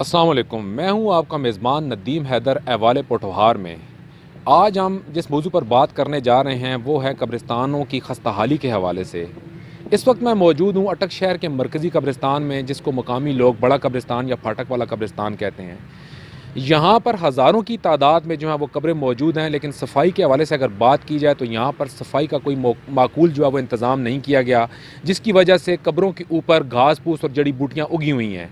السلام علیکم، میں ہوں آپ کا میزبان ندیم حیدر ایوال پوٹھوہار میں۔ آج ہم جس موضوع پر بات کرنے جا رہے ہیں وہ ہے قبرستانوں کی خستہ حالی کے حوالے سے۔ اس وقت میں موجود ہوں اٹک شہر کے مرکزی قبرستان میں، جس کو مقامی لوگ بڑا قبرستان یا پھاٹک والا قبرستان کہتے ہیں۔ یہاں پر ہزاروں کی تعداد میں جو ہے وہ قبریں موجود ہیں، لیکن صفائی کے حوالے سے اگر بات کی جائے تو یہاں پر صفائی کا کوئی معقول جو ہے وہ انتظام نہیں کیا گیا، جس کی وجہ سے قبروں کے اوپر گھاس پھوس اور جڑی بوٹیاں اگی ہوئی ہیں۔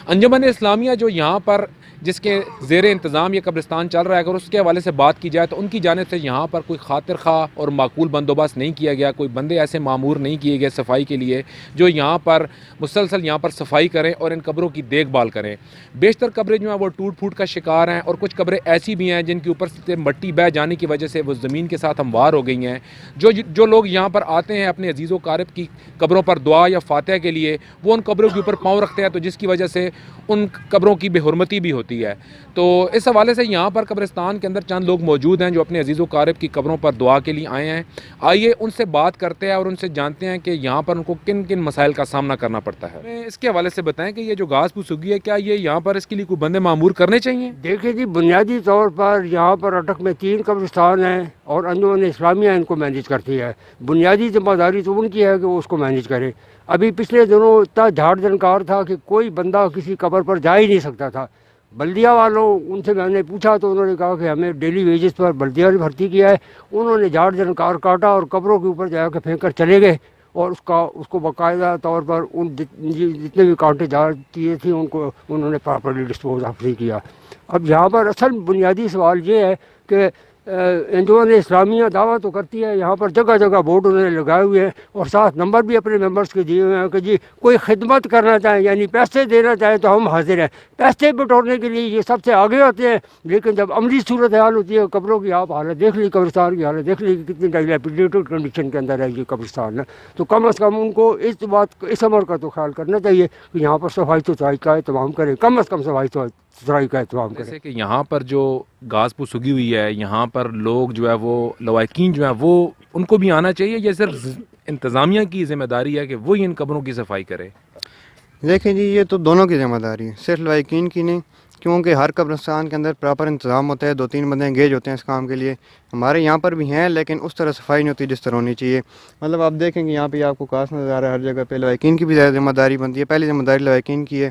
انجمن اسلامیہ جو یہاں پر جس کے زیر انتظام یہ قبرستان چل رہا ہے، اگر اس کے حوالے سے بات کی جائے تو ان کی جانب سے یہاں پر کوئی خاطر خواہ اور معقول بندوبست نہیں کیا گیا، کوئی بندے ایسے معمور نہیں کیے گئے صفائی کے لیے جو یہاں پر مسلسل یہاں پر صفائی کریں اور ان قبروں کی دیکھ بھال کریں۔ بیشتر قبریں جو ہیں وہ ٹوٹ پھوٹ کا شکار ہیں، اور کچھ قبریں ایسی بھی ہیں جن کے اوپر سے مٹی بہہ جانے کی وجہ سے وہ زمین کے ساتھ ہموار ہو گئی ہیں۔ جو لوگ یہاں پر آتے ہیں اپنے عزیز و اقارب کی قبروں پر دعا یا فاتحہ کے لیے، وہ ان قبروں کے اوپر پاؤں رکھتے ہیں، تو جس کی وجہ سے ان قبروں کی بے حرمتی بھی ہوتی ہے۔ تو اس حوالے سے یہاں پر قبرستان کے اندر چند لوگ موجود ہیں جو اپنے عزیز و اقارب کی قبروں پر دعا کے لیے آئے ہیں۔ آئیے ان سے بات کرتے ہیں اور ان سے جانتے ہیں کہ یہاں پر ان کو کن کن مسائل کا سامنا کرنا پڑتا ہے۔ اس کے حوالے سے بتائیں کہ یہ جو گھاس پھوس اگی ہے، کیا یہ یہاں پر اس کے لیے کوئی بندے معمور کرنے چاہیے؟ دیکھیں جی، بنیادی طور پر یہاں پر اٹک میں 3 قبرستان ہیں اور انجمن اسلامیہ ان کو مینیج کرتی ہے۔ بنیادی ذمہ داری تو ان کی ہے کہ وہ اس کو مینیج کرے۔ ابھی پچھلے دنوں اتنا جھاڑ جھنکار تھا کہ کوئی بندہ کسی قبر پر جا ہی نہیں سکتا تھا۔ بلدیہ والوں ان سے میں نے پوچھا تو انہوں نے کہا کہ ہمیں ڈیلی ویجز پر بلدیہ نے بھرتی کیا ہے۔ انہوں نے جھاڑ جھنکار کاٹا اور قبروں کے اوپر جا کے پھینک کر چلے گئے، اور اس کو باقاعدہ طور پر ان جتنے بھی کانٹے جاتی تھیں ان کو انہوں نے پراپرلی ڈسپوز آف نہیں کیا۔ اب یہاں پر اصل بنیادی سوال یہ ہے کہ انجمن اسلامیہ دعویٰ تو کرتی ہے، یہاں پر جگہ جگہ بورڈ انہوں نے لگائے ہوئے ہیں اور ساتھ نمبر بھی اپنے ممبرس کے دیے ہوئے ہیں کہ جی کوئی خدمت کرنا چاہیں، یعنی پیسے دینا چاہیں تو ہم حاضر ہیں۔ پیسے بٹورنے کے لیے یہ سب سے آگے ہوتے ہیں، لیکن جب عملی صورتحال ہوتی ہے قبروں کی، آپ حالت دیکھ لی، قبرستان کی حالت دیکھ لی کہ کتنی ڈائلیپیڈیٹڈ کنڈیشن کے اندر ہے یہ قبرستان ہے، تو کم از کم ان کو اس امر کا تو خیال کرنا چاہیے کہ یہاں پر صفائی ستھرائی کا اہتمام کریں، کم از کم صفائی ستھرائی کا اہتمام کریں۔ جیسے کہ یہاں پر جو گھاس پھوس اگی ہوئی ہے، یہاں پر لوگ جو ہے وہ لوائقین جو ہیں وہ ان کو بھی آنا چاہیے، یا صرف انتظامیہ کی ذمہ داری ہے کہ وہی ان قبروں کی صفائی کرے؟ دیکھیں جی، یہ تو دونوں کی ذمہ داری ہے، صرف لوائقین کی نہیں، کیونکہ ہر قبرستان کے اندر پراپر انتظام ہوتا ہے، 2-3 بندے انگیج ہوتے ہیں اس کام کے لیے۔ ہمارے یہاں پر بھی ہیں، لیکن اس طرح صفائی نہیں ہوتی جس طرح ہونی چاہیے۔ مطلب آپ دیکھیں کہ یہاں پہ آپ کو کاس نظر آ رہا ہے ہر جگہ پہ، لوائقین کی بھی زیادہ ذمہ داری بنتی ہے۔ پہلی ذمہ داری لوائقین کی ہے،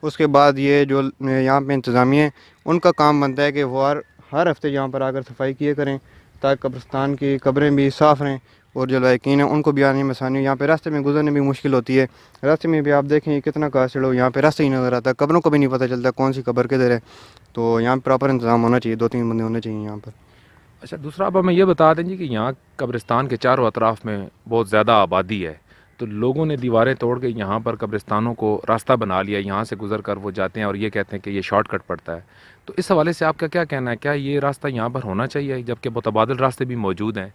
اس کے بعد یہ جو یہاں پہ انتظامیہ ہیں ان کا کام بنتا ہے کہ وہ ہر ہفتے یہاں پر آ کر صفائی کیے کریں، تاکہ قبرستان کی قبریں بھی صاف رہیں اور جو لائقین ہیں ان کو بھی آنے میں آسانی ہو۔ یہاں پہ راستے میں گزرنے بھی مشکل ہوتی ہے، راستے میں بھی آپ دیکھیں کتنا کاسڑ ہو، یہاں پہ راستہ ہی نظر آتا ہے، قبروں کو بھی نہیں پتہ چلتا کون سی قبر کدھر ہے۔ تو یہاں پہ پراپر انتظام ہونا چاہیے، 2-3 بندے ہونے چاہیے یہاں پر۔ اچھا، دوسرا اب ہمیں یہ بتا دیں جی کہ یہاں قبرستان کے چاروں اطراف میں بہت زیادہ آبادی ہے، تو لوگوں نے دیواریں توڑ کے یہاں پر قبرستانوں کو راستہ بنا لیا، یہاں سے گزر کر وہ جاتے ہیں اور یہ کہتے ہیں کہ یہ شارٹ کٹ پڑتا ہے۔ تو اس حوالے سے آپ کا کیا کہنا ہے؟ کیا یہ راستہ یہاں پر ہونا چاہیے جبکہ متبادل راستے بھی موجود ہیں؟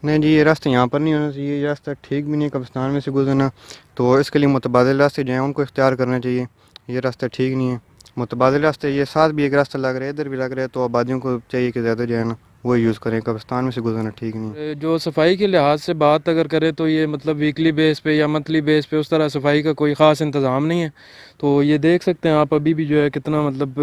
نہیں جی، یہ راستہ یہاں پر نہیں ہونا چاہیے، یہ راستہ ٹھیک بھی نہیں ہے قبرستان میں سے گزرنا، تو اس کے لیے متبادل راستے جو ہیں ان کو اختیار کرنا چاہیے۔ یہ راستہ ٹھیک نہیں ہے، متبادل راستے یہ ساتھ بھی ایک راستہ لگ رہا ہے، ادھر بھی لگ رہا ہے، تو آبادیوں کو چاہیے کہ زیادہ جو ہے نا وہ یوز کریں، قبرستان میں سے گزرنا ٹھیک نہیں ہے۔ جو صفائی کے لحاظ سے بات اگر کریں تو یہ مطلب ویکلی بیس پہ یا منتھلی بیس پہ اس طرح صفائی کا کوئی خاص انتظام نہیں ہے۔ تو یہ دیکھ سکتے ہیں آپ ابھی بھی جو ہے کتنا مطلب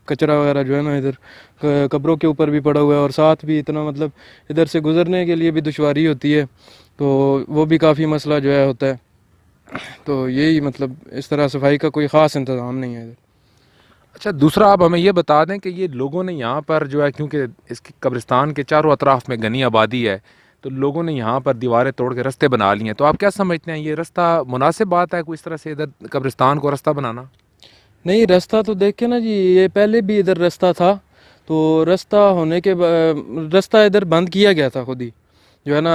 کچرا وغیرہ جو ہے نا ادھر قبروں کے اوپر بھی پڑا ہوا ہے، اور ساتھ بھی اتنا مطلب ادھر سے گزرنے کے لیے بھی دشواری ہوتی ہے، تو وہ بھی کافی مسئلہ جو ہے ہوتا ہے۔ تو یہی مطلب اس طرح صفائی کا کوئی خاص انتظام نہیں ہے ادھر۔ اچھا، دوسرا آپ ہمیں یہ بتا دیں کہ یہ لوگوں نے یہاں پر جو ہے، کیونکہ اس کی قبرستان کے چاروں اطراف میں گھنی آبادی ہے، تو لوگوں نے یہاں پر دیواریں توڑ کے رستے بنا لیے ہیں، تو آپ کیا سمجھتے ہیں یہ رستہ مناسب بات ہے کوئی اس طرح سے ادھر قبرستان کو رستہ بنانا؟ نہیں، رستہ تو دیکھیں نا جی، یہ پہلے بھی ادھر رستہ تھا، تو رستہ ہونے کے رستہ ادھر بند کیا گیا تھا خود ہی، جو ہے نا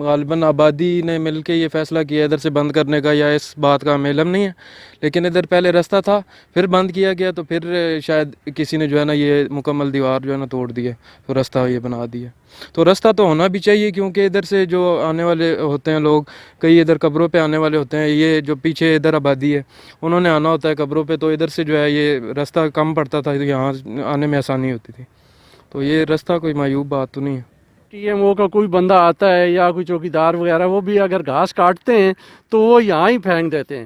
غالباً آبادی نے مل کے یہ فیصلہ کیا ادھر سے بند کرنے کا، یا اس بات کا ہمیں علم نہیں ہے، لیکن ادھر پہلے رستہ تھا، پھر بند کیا گیا، تو پھر شاید کسی نے جو ہے نا یہ مکمل دیوار جو ہے نا توڑ دی ہے، تو رستہ یہ بنا دیا۔ تو رستہ تو ہونا بھی چاہیے، کیونکہ ادھر سے جو آنے والے ہوتے ہیں لوگ، کئی ادھر قبروں پہ آنے والے ہوتے ہیں، یہ جو پیچھے ادھر آبادی ہے انہوں نے آنا ہوتا ہے قبروں پہ، تو ادھر سے جو ہے یہ رستہ کم پڑتا تھا، یہاں آنے میں آسانی ہوتی تھی، تو یہ رستہ کوئی معیوب بات تو نہیں ہے۔ ٹی ایم او کا کوئی بندہ آتا ہے یا کوئی چوکیدار وغیرہ، وہ بھی اگر گھاس کاٹتے ہیں تو وہ یہاں ہی پھینک دیتے ہیں،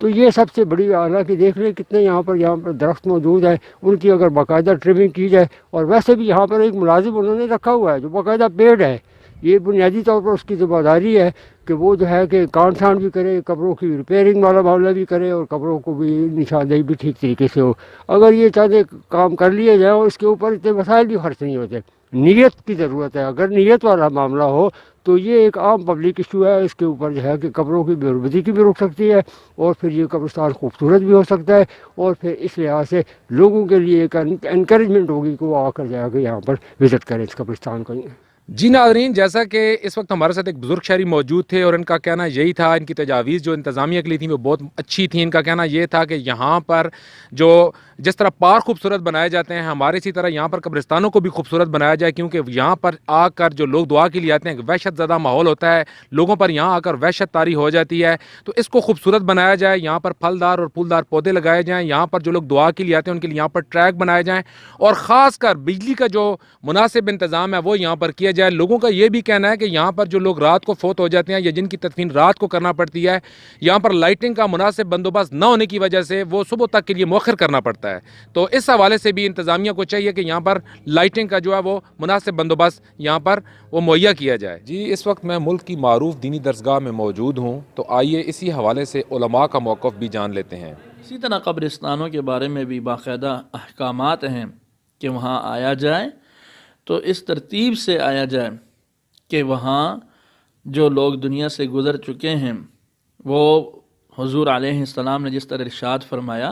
تو یہ سب سے بڑی حالانکہ دیکھ لیں کتنے یہاں پر درخت موجود ہیں، ان کی اگر باقاعدہ ٹرمنگ کی جائے، اور ویسے بھی یہاں پر ایک ملازم انہوں نے رکھا ہوا ہے جو باقاعدہ پیڑ ہے، یہ بنیادی طور پر اس کی ذمہ داری ہے کہ وہ جو ہے کہ کان چھان بھی کرے، قبروں کی ریپیئرنگ والا معاملہ بھی کرے، اور قبروں کو بھی نشاندہی بھی ٹھیک طریقے سے ہو۔ اگر یہ چاہتے کام کر لیے جائے اور اس کے اوپر اتنے وسائل بھی خرچ نہیں ہوتے، نیت کی ضرورت ہے۔ اگر نیت والا معاملہ ہو تو یہ ایک عام پبلک ایشو ہے، اس کے اوپر جو ہے کہ قبروں کی بے روبتی کی بھی رک سکتی ہے، اور پھر یہ قبرستان خوبصورت بھی ہو سکتا ہے، اور پھر اس لحاظ سے لوگوں کے لیے ایک انکریجمنٹ ہوگی کہ وہ آ کر جا کے یہاں پر وزٹ کریں اس قبرستان کو۔ جی ناظرین، جیسا کہ اس وقت ہمارے ساتھ ایک بزرگ شہری موجود تھے اور ان کا کہنا یہی تھا، ان کی تجاویز جو انتظامیہ کے لیے تھیں وہ بہت اچھی تھیں۔ ان کا کہنا یہ تھا کہ یہاں پر جو جس طرح پارک خوبصورت بنائے جاتے ہیں، ہمارے اسی طرح یہاں پر قبرستانوں کو بھی خوبصورت بنایا جائے، کیونکہ یہاں پر آ کر جو لوگ دعا کے لیے آتے ہیں وحشت زدہ ماحول ہوتا ہے، لوگوں پر یہاں آ کر وحشت طاری ہو جاتی ہے، تو اس کو خوبصورت بنایا جائے، یہاں پر پھلدار اور پھولدار پودے لگائے جائیں، یہاں پر جو لوگ دعا کے لیے آتے ہیں ان کے لیے یہاں پر ٹریک بنائے جائیں، اور خاص کر بجلی کا جو مناسب انتظام ہے وہ یہاں پر کیا جائے۔ لوگوں کا یہ بھی کہنا ہے کہ یہاں پر جو لوگ رات کو فوت ہو جاتے ہیں یا جن کی تدفین رات کو کرنا پڑتی ہے، یہاں پر لائٹنگ کا مناسب بندوبست نہ ہونے کی وجہ سے وہ صبح تک کے لیے مؤخر کرنا پڑتا ہے، تو اس حوالے سے بھی انتظامیہ کو چاہیے کہ یہاں پر لائٹنگ کا جو ہے وہ مناسب بندوبست یہاں پر وہ مہیا کیا جائے۔ جی اس وقت میں ملک کی معروف دینی درسگاہ میں موجود ہوں، تو آئیے اسی حوالے سے علماء کا موقف بھی جان لیتے ہیں۔ اسی طرح قبرستانوں کے بارے میں بھی باقاعدہ احکامات ہیں کہ وہاں آیا جائے تو اس ترتیب سے آیا جائے کہ وہاں جو لوگ دنیا سے گزر چکے ہیں وہ حضور علیہ السلام نے جس طرح ارشاد فرمایا،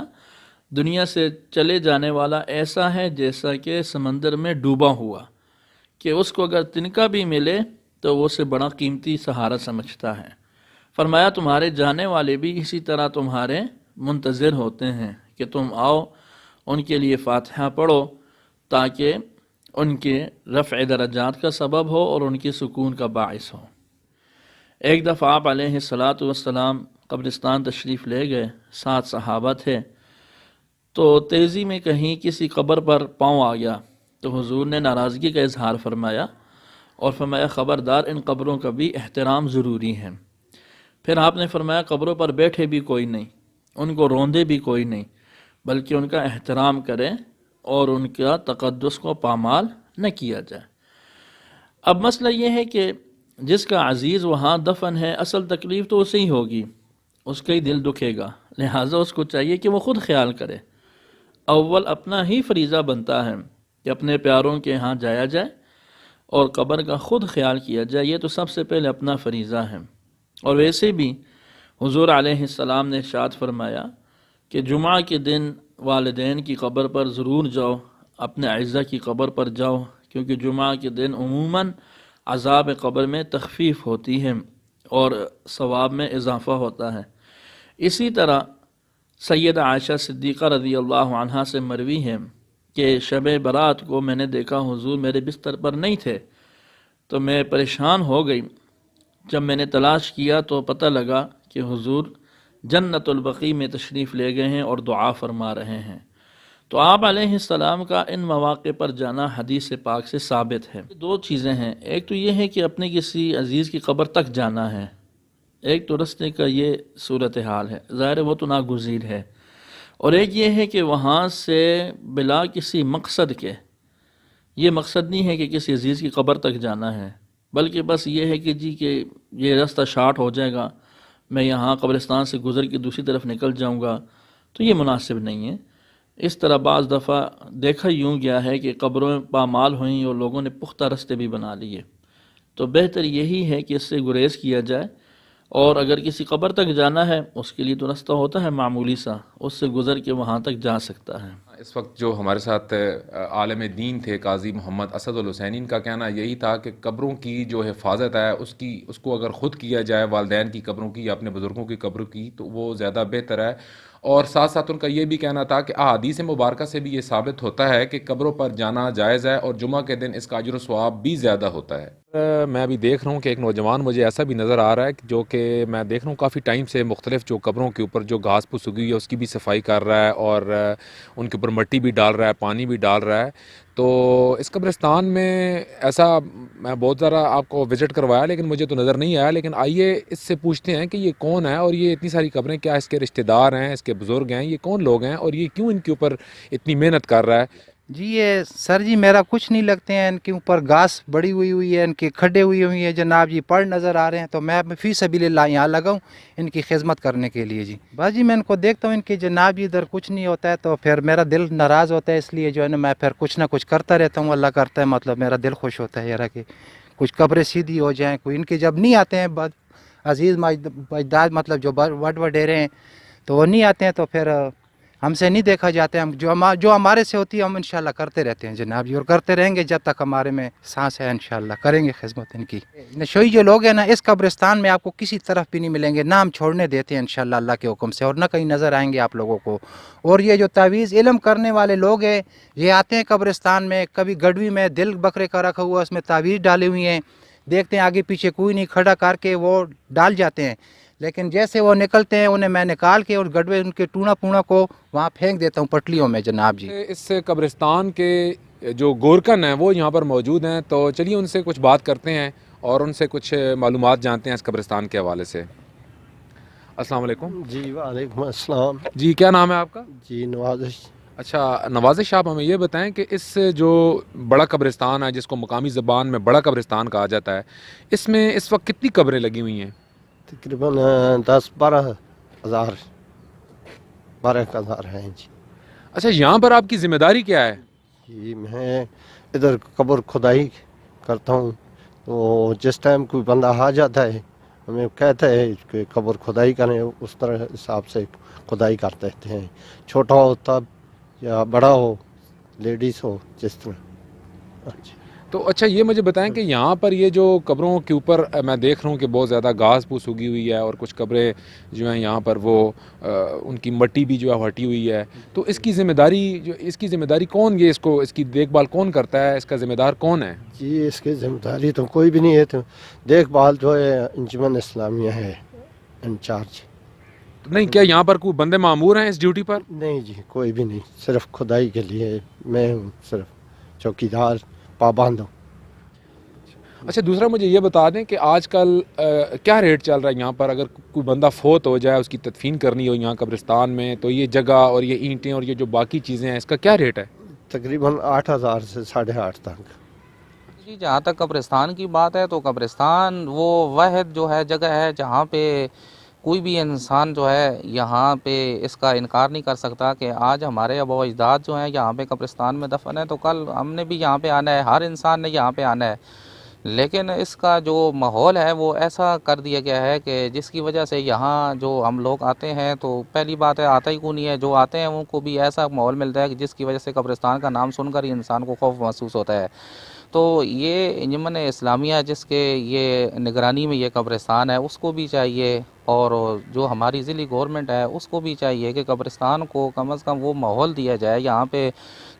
دنیا سے چلے جانے والا ایسا ہے جیسا کہ سمندر میں ڈوبا ہوا، کہ اس کو اگر تنکا بھی ملے تو وہ اسے بڑا قیمتی سہارا سمجھتا ہے۔ فرمایا تمہارے جانے والے بھی اسی طرح تمہارے منتظر ہوتے ہیں کہ تم آؤ، ان کے لیے فاتحہ پڑھو تاکہ ان کے رفع درجات کا سبب ہو اور ان کے سکون کا باعث ہو۔ ایک دفعہ آپ علیہ السلام قبرستان تشریف لے گئے، 7 صحابہ تھے، تو تیزی میں کہیں کسی قبر پر پاؤں آ گیا تو حضور نے ناراضگی کا اظہار فرمایا اور فرمایا خبردار، ان قبروں کا بھی احترام ضروری ہے۔ پھر آپ نے فرمایا قبروں پر بیٹھے بھی کوئی نہیں، ان کو روندے بھی کوئی نہیں، بلکہ ان کا احترام کریں اور ان کا تقدس کو پامال نہ کیا جائے۔ اب مسئلہ یہ ہے کہ جس کا عزیز وہاں دفن ہے، اصل تکلیف تو اسے ہی ہوگی، اس کا ہی دل دکھے گا، لہٰذا اس کو چاہیے کہ وہ خود خیال کرے۔ اول اپنا ہی فریضہ بنتا ہے کہ اپنے پیاروں کے ہاں جایا جائے اور قبر کا خود خیال کیا جائے، یہ تو سب سے پہلے اپنا فریضہ ہے۔ اور ویسے بھی حضور علیہ السلام نے ارشاد فرمایا کہ جمعہ کے دن والدین کی قبر پر ضرور جاؤ، اپنے اعزہ کی قبر پر جاؤ، کیونکہ جمعہ کے دن عموماً عذاب قبر میں تخفیف ہوتی ہے اور ثواب میں اضافہ ہوتا ہے۔ اسی طرح سیدہ عائشہ صدیقہ رضی اللہ عنہا سے مروی ہے کہ شب برات کو میں نے دیکھا حضور میرے بستر پر نہیں تھے، تو میں پریشان ہو گئی۔ جب میں نے تلاش کیا تو پتہ لگا کہ حضور جنت البقیع میں تشریف لے گئے ہیں اور دعا فرما رہے ہیں۔ تو آپ علیہ السلام کا ان مواقع پر جانا حدیث پاک سے ثابت ہے۔ 2 چیزیں ہیں، ایک تو یہ ہے کہ اپنے کسی عزیز کی قبر تک جانا ہے، ایک تو رستے کا یہ صورتحال ہے، ظاہر وہ تو ناگزیر ہے، اور ایک یہ ہے کہ وہاں سے بلا کسی مقصد کے، یہ مقصد نہیں ہے کہ کسی عزیز کی قبر تک جانا ہے، بلکہ بس یہ ہے کہ جی کہ یہ راستہ شارٹ ہو جائے گا، میں یہاں قبرستان سے گزر کے دوسری طرف نکل جاؤں گا، تو یہ مناسب نہیں ہے۔ اس طرح بعض دفعہ دیکھا یوں گیا ہے کہ قبریں پامال ہوئیں اور لوگوں نے پختہ رستے بھی بنا لیے، تو بہتر یہی ہے کہ اس سے گریز کیا جائے، اور اگر کسی قبر تک جانا ہے اس کے لیے تو رستہ ہوتا ہے معمولی سا، اس سے گزر کے وہاں تک جا سکتا ہے۔ اس وقت جو ہمارے ساتھ عالم دین تھے قاضی محمد اسد الحسینی، ان کا کہنا یہی تھا کہ قبروں کی جو حفاظت ہے اس کو اگر خود کیا جائے، والدین کی قبروں کی یا اپنے بزرگوں کی قبروں کی، تو وہ زیادہ بہتر ہے۔ اور ساتھ ساتھ ان کا یہ بھی کہنا تھا کہ احادیث مبارکہ سے بھی یہ ثابت ہوتا ہے کہ قبروں پر جانا جائز ہے، اور جمعہ کے دن اس کا اجر و ثواب بھی زیادہ ہوتا ہے۔ میں ابھی دیکھ رہا ہوں کہ ایک نوجوان مجھے ایسا بھی نظر آ رہا ہے جو کہ میں دیکھ رہا ہوں کافی ٹائم سے مختلف جو قبروں کے اوپر جو گھاس پھوس اگی ہے اس کی بھی صفائی کر رہا ہے، اور ان کے اوپر مٹی بھی ڈال رہا ہے، پانی بھی ڈال رہا ہے۔ تو اس قبرستان میں ایسا میں بہت ذرا آپ کو وزٹ کروایا لیکن مجھے تو نظر نہیں آیا. لیکن آئیے اس سے پوچھتے ہیں کہ یہ کون ہے اور یہ اتنی ساری قبریں کیا اس کے رشتہ دار ہیں, اس کے بزرگ ہیں, یہ کون لوگ ہیں اور یہ کیوں ان کے اوپر اتنی محنت کر رہا ہے. جی یہ سر جی میرا کچھ نہیں لگتے ہیں, ان کے اوپر گھاس بڑی ہوئی ہے, ان کے کھڈے ہوئی ہیں جناب جی, پڑ نظر آ رہے ہیں, تو میں فی سبیل اللہ یہاں لگا ہوں ان کی خدمت کرنے کے لیے. جی بس جی میں ان کو دیکھتا ہوں ان کی جناب جی ادھر کچھ نہیں ہوتا ہے تو پھر میرا دل ناراض ہوتا ہے, اس لیے جو ہے نا میں پھر کچھ نہ کچھ کرتا رہتا ہوں. اللہ کرتا ہے مطلب میرا دل خوش ہوتا ہے یار کہ کچھ قبریں سیدھی ہو جائیں. کوئی ان کے جب نہیں آتے ہیں عزیز اجداد مطلب جو وڈیرے ہیں تو وہ نہیں آتے ہیں تو پھر ہم سے نہیں دیکھا جاتا ہے. ہم جو ہمارے سے ہوتی ہے ہم انشاءاللہ کرتے رہتے ہیں جناب جی, اور کرتے رہیں گے جب تک ہمارے میں سانس ہے. انشاءاللہ کریں گے خدمت ان کی. نشوئی جو لوگ ہیں نا اس قبرستان میں آپ کو کسی طرف بھی نہیں ملیں گے, نہ ہم چھوڑنے دیتے ہیں انشاءاللہ اللہ کے حکم سے, اور نہ کہیں نظر آئیں گے آپ لوگوں کو. اور یہ جو تعویذ علم کرنے والے لوگ ہیں یہ آتے ہیں قبرستان میں, کبھی گڑوی میں دل بکرے کا رکھا ہوا اس میں تعویذ ڈالے ہوئی ہیں, دیکھتے ہیں آگے پیچھے کوئی نہیں, کھڑا کر کے وہ ڈال جاتے ہیں. لیکن جیسے وہ نکلتے ہیں انہیں میں نکال کے اور گڑوے ان کے ٹونا پونا کو وہاں پھینک دیتا ہوں پٹلیوں میں جناب جی. اس قبرستان کے جو گورکن ہیں وہ یہاں پر موجود ہیں, تو چلیے ان سے کچھ بات کرتے ہیں اور ان سے کچھ معلومات جانتے ہیں اس قبرستان کے حوالے سے. السلام علیکم. جی وعلیکم السلام. جی کیا نام ہے آپ کا؟ جی نوازش. اچھا نوازش, آپ ہمیں یہ بتائیں کہ اس جو بڑا قبرستان ہے جس کو مقامی زبان میں بڑا قبرستان کہا جاتا ہے, اس میں اس وقت کتنی قبریں لگی ہوئی ہیں؟ تقریباً 10-12 ہزار 12,000 ہیں جی. اچھا یہاں پر آپ کی ذمہ داری کیا ہے؟ جی میں ادھر قبر کھدائی کرتا ہوں, تو جس ٹائم کوئی بندہ آ جاتا ہے ہمیں کہتا ہے کہ قبر کھدائی کریں, اس طرح حساب سے کھدائی کرتے رہتے ہیں, چھوٹا ہو تب یا بڑا ہو, لیڈیز ہو, جس طرح. تو اچھا یہ مجھے بتائیں کہ یہاں پر یہ جو قبروں کے اوپر میں دیکھ رہا ہوں کہ بہت زیادہ گھاس پھوس اگی ہوئی ہے اور کچھ قبریں جو ہیں یہاں پر وہ ان کی مٹی بھی جو ہے ہٹی ہوئی ہے, تو اس کی ذمہ داری کون, یہ اس کی دیکھ بھال کون کرتا ہے, اس کا ذمہ دار کون ہے؟ جی اس کی ذمہ داری تو کوئی بھی نہیں ہے, تو دیکھ بھال جو ہے انجمن اسلامیہ ہے انچارج. نہیں کیا یہاں پر کوئی بندے معمور ہیں اس ڈیوٹی پر؟ نہیں جی کوئی بھی نہیں, صرف کھدائی کے لیے میں ہوں, صرف چوکیدار پابند ہوں. اچھا دوسرا مجھے یہ بتا دیں کہ آج کل کیا ریٹ چل رہا ہے یہاں پر, اگر کوئی بندہ فوت ہو جائے اس کی تدفین کرنی ہو یہاں قبرستان میں, تو یہ جگہ اور یہ اینٹیں اور یہ جو باقی چیزیں ہیں اس کا کیا ریٹ ہے؟ تقریباً 8,000 سے 8,500 تک. جی جہاں تک قبرستان کی بات ہے تو قبرستان وہ واحد جو ہے جگہ ہے جہاں پہ کوئی بھی انسان جو ہے یہاں پہ اس کا انکار نہیں کر سکتا کہ آج ہمارے آباء و اجداد جو ہیں یہاں پہ قبرستان میں دفن ہے, تو کل ہم نے بھی یہاں پہ آنا ہے, ہر انسان نے یہاں پہ آنا ہے. لیکن اس کا جو ماحول ہے وہ ایسا کر دیا گیا ہے کہ جس کی وجہ سے یہاں جو ہم لوگ آتے ہیں تو پہلی بات ہے آتا ہی کو نہیں ہے, جو آتے ہیں ان کو بھی ایسا ماحول ملتا ہے کہ جس کی وجہ سے قبرستان کا نام سن کر ہی انسان کو خوف محسوس ہوتا ہے. تو یہ انجمن اسلامیہ جس کے یہ نگرانی میں یہ قبرستان ہے اس کو بھی چاہیے, اور جو ہماری ضلعی گورنمنٹ ہے اس کو بھی چاہیے کہ قبرستان کو کم از کم وہ ماحول دیا جائے, یہاں پہ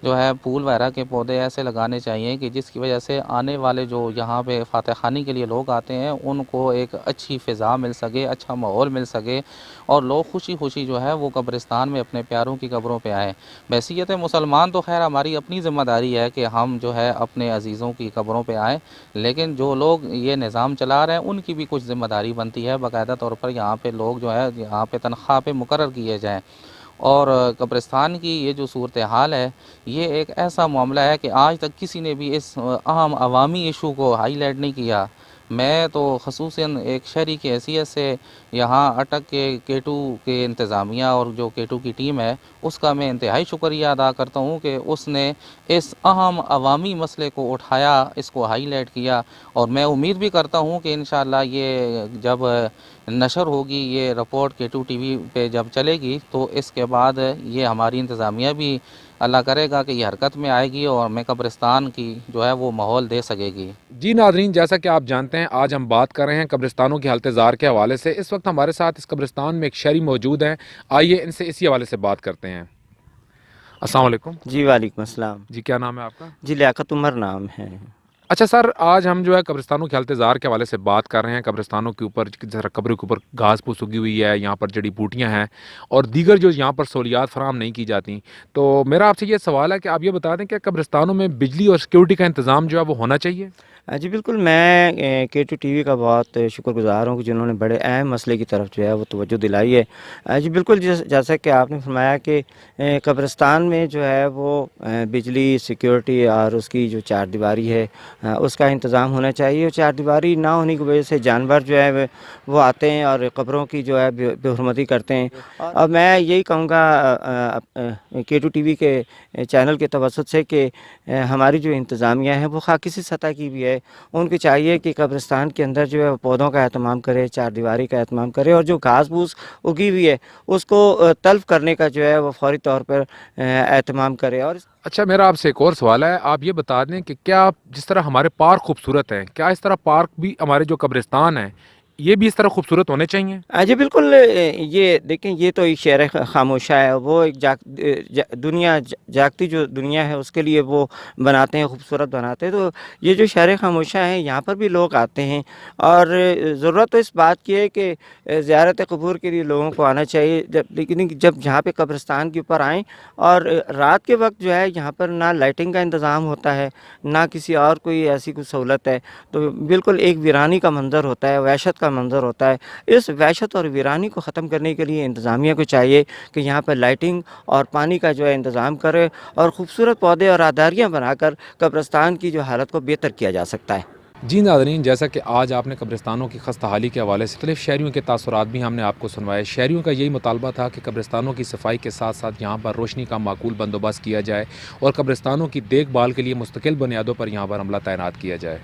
جو ہے پھول وغیرہ کے پودے ایسے لگانے چاہیے کہ جس کی وجہ سے آنے والے جو یہاں پہ فاتح خوانی کے لیے لوگ آتے ہیں ان کو ایک اچھی فضا مل سکے, اچھا ماحول مل سکے, اور لوگ خوشی خوشی جو ہے وہ قبرستان میں اپنے پیاروں کی قبروں پہ آئیں. بحیثیت مسلمان تو خیر ہماری اپنی ذمہ داری ہے کہ ہم جو ہے اپنے عزیزوں کی قبروں پہ آئیں, لیکن جو لوگ یہ نظام چلا رہے ہیں ان کی بھی کچھ ذمہ داری بنتی ہے, باقاعدہ طور پر یہاں پہ لوگ جو ہے یہاں پہ تنخواہ پہ مقرر کیے جائیں. اور قبرستان کی یہ جو صورتحال ہے یہ ایک ایسا معاملہ ہے کہ آج تک کسی نے بھی اس اہم عوامی ایشو کو ہائی لائٹ نہیں کیا. میں تو خصوصاً ایک شہری کی حیثیت سے یہاں اٹک کے کیٹو کے انتظامیہ اور جو کیٹو کی ٹیم ہے اس کا میں انتہائی شکریہ ادا کرتا ہوں کہ اس نے اس اہم عوامی مسئلے کو اٹھایا, اس کو ہائی لائٹ کیا, اور میں امید بھی کرتا ہوں کہ انشاءاللہ یہ جب نشر ہوگی یہ رپورٹ کیٹو ٹی وی پہ جب چلے گی تو اس کے بعد یہ ہماری انتظامیہ بھی اللہ کرے گا کہ یہ حرکت میں آئے گی اور ہمیں قبرستان کی جو ہے وہ ماحول دے سکے گی. جی ناظرین, جیسا کہ آپ جانتے ہیں آج ہم بات کر رہے ہیں قبرستانوں کی حالت زار کے حوالے سے. اس وقت ہمارے ساتھ اس قبرستان میں ایک شہری موجود ہیں, آئیے ان سے اسی حوالے سے بات کرتے ہیں. السلام علیکم. جی وعلیکم السلام. جی کیا نام ہے آپ کا؟ جی لیاقت عمر نام ہے. اچھا سر, آج ہم جو ہے قبرستانوں کی حالت زار کے حوالے سے بات کر رہے ہیں. قبرستانوں کے اوپر قبروں کے اوپر گھاس پھوس اگی ہوئی ہے, یہاں پر جڑی بوٹیاں ہیں اور دیگر جو یہاں پر سہولیات فراہم نہیں کی جاتی. تو میرا آپ سے یہ سوال ہے کہ آپ یہ بتا دیں کہ قبرستانوں میں بجلی اور سیکیورٹی کا انتظام جو ہے وہ ہونا چاہیے؟ جی بالکل، میں K2 TV کا بہت شکر گزار ہوں کہ جنہوں نے بڑے اہم مسئلے کی طرف جو ہے وہ توجہ دلائی ہے۔ جی بالکل، جیسا کہ آپ نے فرمایا کہ قبرستان میں جو ہے وہ بجلی، سیکیورٹی اور اس کی جو چار دیواری ہے اس کا انتظام ہونا چاہیے، اور چار دیواری نہ ہونے کی وجہ سے جانور جو ہے وہ آتے ہیں اور قبروں کی جو ہے بے حرمتی کرتے ہیں۔ اور میں یہی کہوں گا K2 TV کے چینل کے توسط سے کہ ہماری جو انتظامیہ ہے وہ خواہ کسی سطح کی بھی ہے، ان کو چاہیے کہ قبرستان کے اندر جو ہے پودوں کا اہتمام کرے، چار دیواری کا اہتمام کرے، اور جو گھاس پھوس اگی ہوئی ہے اس کو تلف کرنے کا جو ہے وہ فوری طور پر اہتمام کرے۔ اور اچھا، میرا آپ سے ایک اور سوال ہے، آپ یہ بتا دیں کہ کیا جس طرح ہمارے پارک خوبصورت ہیں، کیا اس طرح پارک بھی ہمارے جو قبرستان ہیں یہ بھی اس طرح خوبصورت ہونے چاہیے؟ جی بالکل، یہ دیکھیں، یہ تو ایک شہر خاموشہ ہے، وہ ایک جاگتی جو دنیا ہے اس کے لیے وہ بناتے ہیں، خوبصورت بناتے ہیں۔ تو یہ جو شہر خاموشہ ہے یہاں پر بھی لوگ آتے ہیں، اور ضرورت تو اس بات کی ہے کہ زیارت قبور کے لیے لوگوں کو آنا چاہیے، لیکن جب جہاں پہ قبرستان کے اوپر آئیں، اور رات کے وقت جو ہے یہاں پر نہ لائٹنگ کا انتظام ہوتا ہے، نہ کسی اور کوئی ایسی کوئی سہولت ہے، تو بالکل ایک ویرانی کا منظر ہوتا ہے، وحشت کا منظر ہوتا ہے۔ اس وحشت اور ویرانی کو ختم کرنے کے لیے انتظامیہ کو چاہیے کہ یہاں پر لائٹنگ اور پانی کا جو ہے انتظام کرے، اور خوبصورت پودے اور آداریاں بنا کر قبرستان کی جو حالت کو بہتر کیا جا سکتا ہے۔ جی ناظرین، جیسا کہ آج آپ نے قبرستانوں کی خستہ حالی کے حوالے سے مختلف شہریوں کے تاثرات بھی ہم نے آپ کو سنوائے۔ شہریوں کا یہی مطالبہ تھا کہ قبرستانوں کی صفائی کے ساتھ ساتھ یہاں پر روشنی کا معقول بندوبست کیا جائے، اور قبرستانوں کی دیکھ بھال کے لیے مستقل بنیادوں پر یہاں پر عملہ تعینات کیا جائے۔